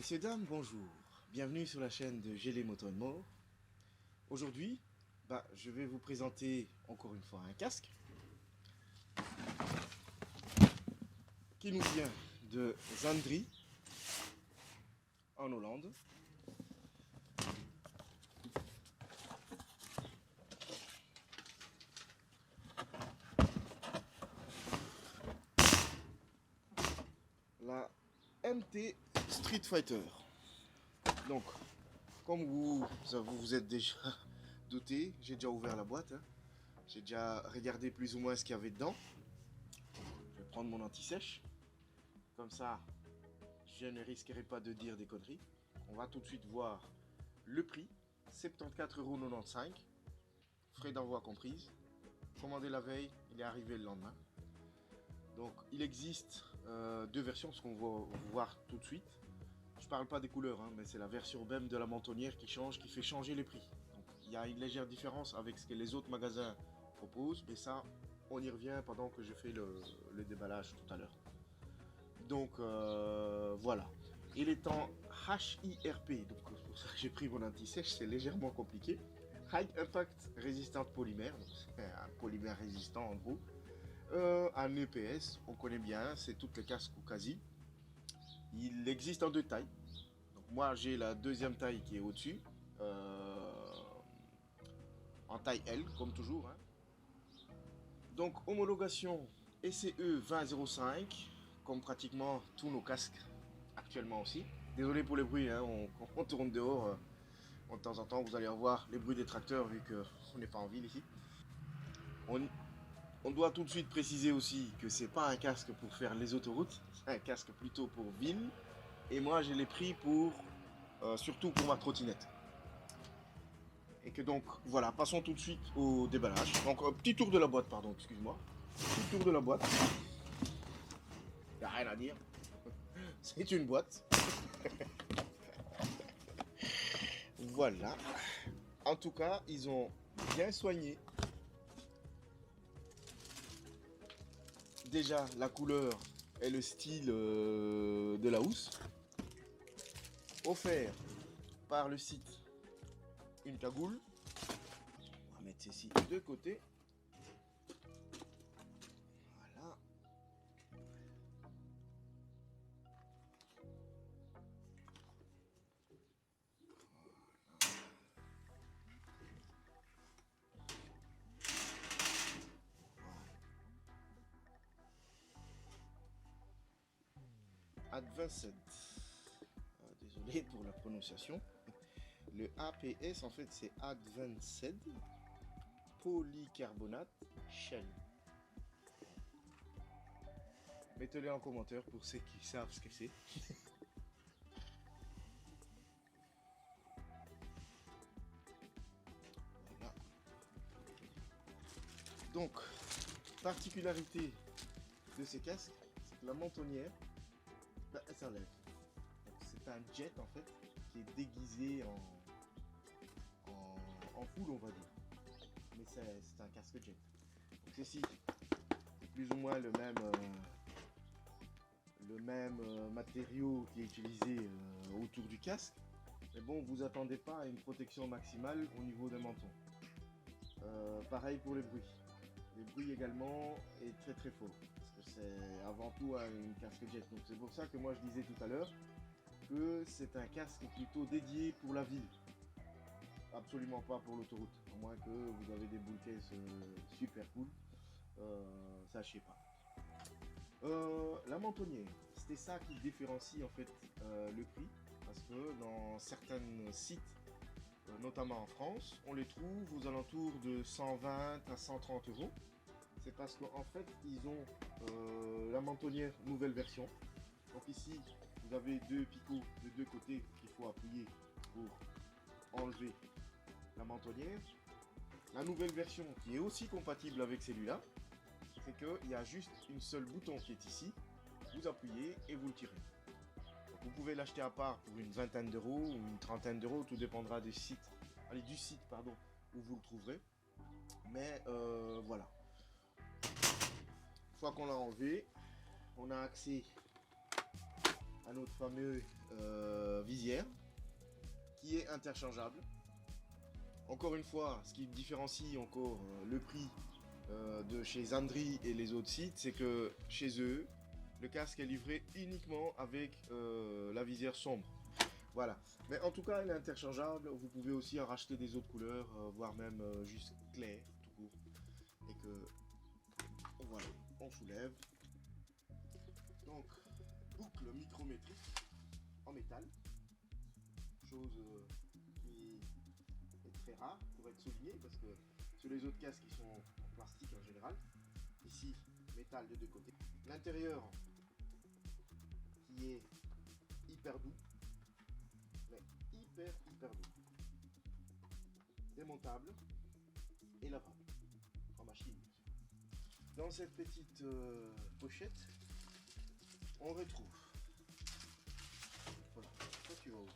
Messieurs, dames, bonjour. Bienvenue sur la chaîne de Gélé Moto More. Aujourd'hui, je vais vous présenter encore une fois un casque qui nous vient de Zandri en Hollande. La MT Street Fighter. Donc, comme vous vous êtes déjà douté, j'ai déjà ouvert la boîte. J'ai déjà regardé plus ou moins ce qu'il y avait dedans. Je vais prendre mon anti-sèche. Comme ça, je ne risquerai pas de dire des conneries. On va tout de suite voir le prix. 74,95 €. Frais d'envoi comprises. Commandé la veille, il est arrivé le lendemain. Donc il existe deux versions, ce qu'on va voir tout de suite. Je parle pas des couleurs, mais c'est la version même de la mentonnière qui change, qui fait changer les prix. Donc il y a une légère différence avec ce que les autres magasins proposent, mais ça, on y revient pendant que je fais le déballage tout à l'heure. Donc voilà. Il est en HIRP, donc c'est pour ça que j'ai pris mon anti-sèche, c'est légèrement compliqué. High Impact Resistant Polymère, donc c'est un polymère résistant en gros. Un EPS, on connaît bien, c'est toutes les casques ou quasi. Il existe en deux tailles. Donc moi j'ai la deuxième taille qui est au-dessus, en taille L comme toujours. Donc homologation ECE 2005, comme pratiquement tous nos casques actuellement aussi. Désolé pour les bruits, on tourne dehors. De temps en temps vous allez avoir les bruits des tracteurs vu qu'on n'est pas en ville ici. On doit tout de suite préciser aussi que c'est pas un casque pour faire les autoroutes, c'est un casque plutôt pour ville. Et moi, je l'ai pris pour surtout pour ma trottinette. Et que donc, voilà, passons tout de suite au déballage. Donc, petit tour de la boîte, pardon, excuse-moi. Petit tour de la boîte. Y a rien à dire. C'est une boîte. Voilà. En tout cas, ils ont bien soigné. Déjà, la couleur et le style de la housse. Offert par le site une cagoule. On va mettre ceci de côté. Voilà. Advanced. Désolé pour la prononciation. Le APS en fait c'est Advanced Polycarbonate Shell. Mettez-le en commentaire pour ceux qui savent ce que c'est. Voilà. Donc, particularité de ces casques, c'est que la mentonnière, elle s'enlève. C'est un jet en fait qui est déguisé en foule on va dire. Mais c'est un casque jet. Donc ceci, c'est plus ou moins le même matériau qui est utilisé autour du casque. Mais bon, vous attendez pas à une protection maximale au niveau des mentons. Pareil pour les bruits. Les bruits également est très très fort. Parce que c'est avant tout un casque jet. Donc c'est pour ça que moi je disais tout à l'heure que c'est un casque plutôt dédié pour la ville. Absolument pas pour l'autoroute. À moins que vous avez des boules caisses super cool. Sachez pas. La mentonnière, c'était ça qui différencie en fait le prix. Parce que dans certains sites, notamment en France, on les trouve aux alentours de 120 à 130 €. C'est parce qu'en fait, ils ont la mentonnière nouvelle version. Donc ici, vous avez deux picots de deux côtés qu'il faut appuyer pour enlever la mentonnière. La nouvelle version qui est aussi compatible avec celui-là, c'est qu'il y a juste une seule bouton qui est ici. Vous appuyez et vous le tirez. Donc vous pouvez l'acheter à part pour une vingtaine d'euros ou une trentaine d'euros, tout dépendra du site où vous le trouverez. Mais voilà. Une fois qu'on l'a enlevé, on a accès à à notre fameux visière qui est interchangeable. Encore une fois, ce qui différencie encore le prix de chez Zandri et les autres sites, c'est que chez eux, le casque est livré uniquement avec la visière sombre. Voilà. Mais en tout cas, elle est interchangeable. Vous pouvez aussi en racheter des autres couleurs, voire même juste clair, tout court. Et que, voilà, on soulève. Donc, boucle micrométrique en métal. Chose qui est très rare pour être souligné parce que sur les autres casques, ils sont en plastique en général. Ici, métal de deux côtés. L'intérieur qui est hyper doux, mais hyper doux. Démontable et lavable en machine. Dans cette petite pochette, on retrouve. Voilà, toi tu vas où?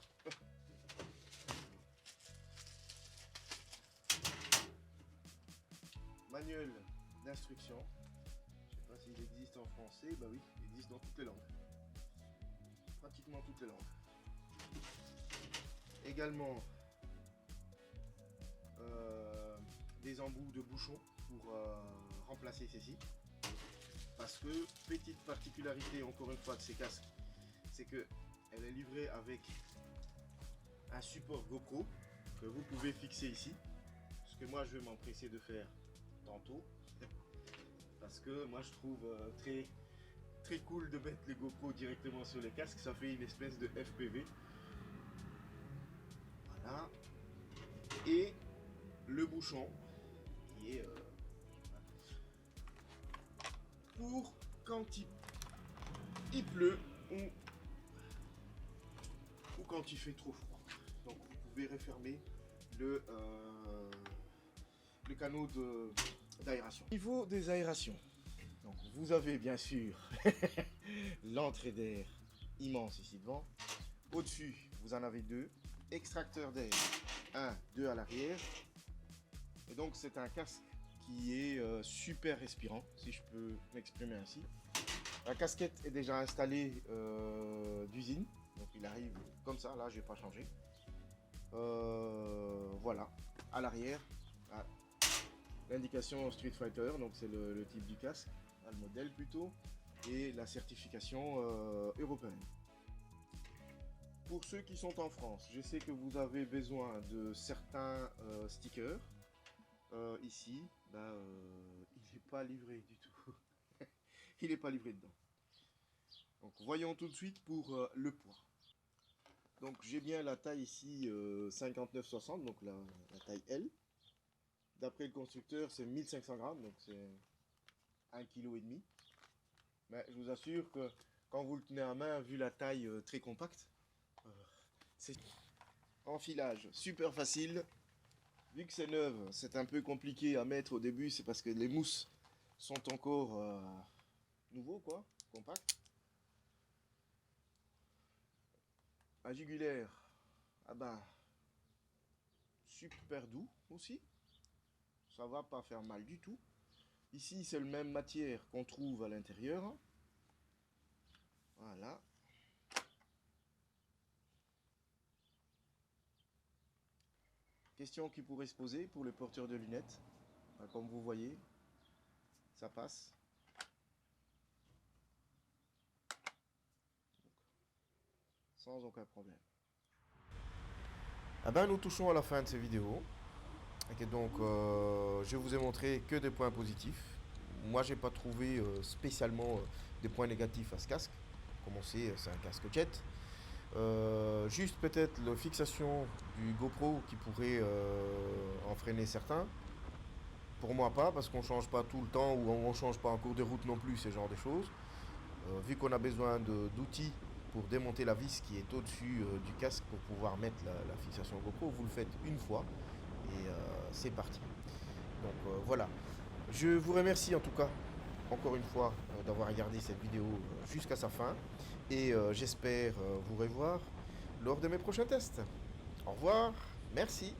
Manuel d'instruction. Je sais pas s'il existe en français. Bah oui, il existe dans toutes les langues. Pratiquement toutes les langues. Également des embouts de bouchons pour remplacer ceci. Parce que, petite particularité encore une fois de ces casques, c'est que elle est livrée avec un support GoPro que vous pouvez fixer ici. Ce que moi je vais m'empresser de faire tantôt. Parce que moi je trouve très cool de mettre les GoPro directement sur les casques. Ça fait une espèce de FPV. Voilà. Et le bouchon qui est pour quand il pleut ou quand il fait trop froid. Donc vous pouvez refermer le canot d'aération. Au niveau des aérations, donc vous avez bien sûr l'entrée d'air immense ici devant. Au-dessus, vous en avez deux. Extracteur d'air, 1, 2 à l'arrière. Et donc c'est un casque qui est super respirant, si je peux m'exprimer ainsi. La casquette est déjà installée d'usine, donc il arrive comme ça, là je n'ai pas changé. Voilà, à l'arrière, l'indication Street Fighter, donc c'est le type du casque, le modèle plutôt, et la certification européenne. Pour ceux qui sont en France, je sais que vous avez besoin de certains stickers. Ici, il n'est pas livré du tout. Il n'est pas livré dedans. Donc voyons tout de suite pour le poids. Donc j'ai bien la taille ici 59-60, donc la taille L. D'après le constructeur, c'est 1500 grammes, donc c'est 1,5 kg. Mais je vous assure que quand vous le tenez à main, vu la taille très compacte, c'est enfilage super facile. Vu que c'est neuf, c'est un peu compliqué à mettre au début, c'est parce que les mousses sont encore nouveaux, quoi, compacts. Un jugulaire, super doux aussi. Ça va pas faire mal du tout. Ici, c'est le même matière qu'on trouve à l'intérieur. Voilà. Question qui pourrait se poser pour le porteur de lunettes. Comme vous voyez, ça passe. Sans aucun problème. Nous touchons à la fin de cette vidéo. Et donc, je vous ai montré que des points positifs. Moi, j'ai pas trouvé spécialement des points négatifs à ce casque. Comme on sait, c'est un casque jet. Juste peut-être la fixation du GoPro qui pourrait en freiner certains. Pour moi pas, parce qu'on change pas tout le temps ou on change pas en cours de route non plus, ce genre de choses. Vu qu'on a besoin d'outils pour démonter la vis qui est au-dessus du casque pour pouvoir mettre la fixation GoPro, vous le faites une fois et c'est parti. Donc voilà. Je vous remercie en tout cas, encore une fois, d'avoir regardé cette vidéo jusqu'à sa fin. Et j'espère vous revoir lors de mes prochains tests. Au revoir, merci.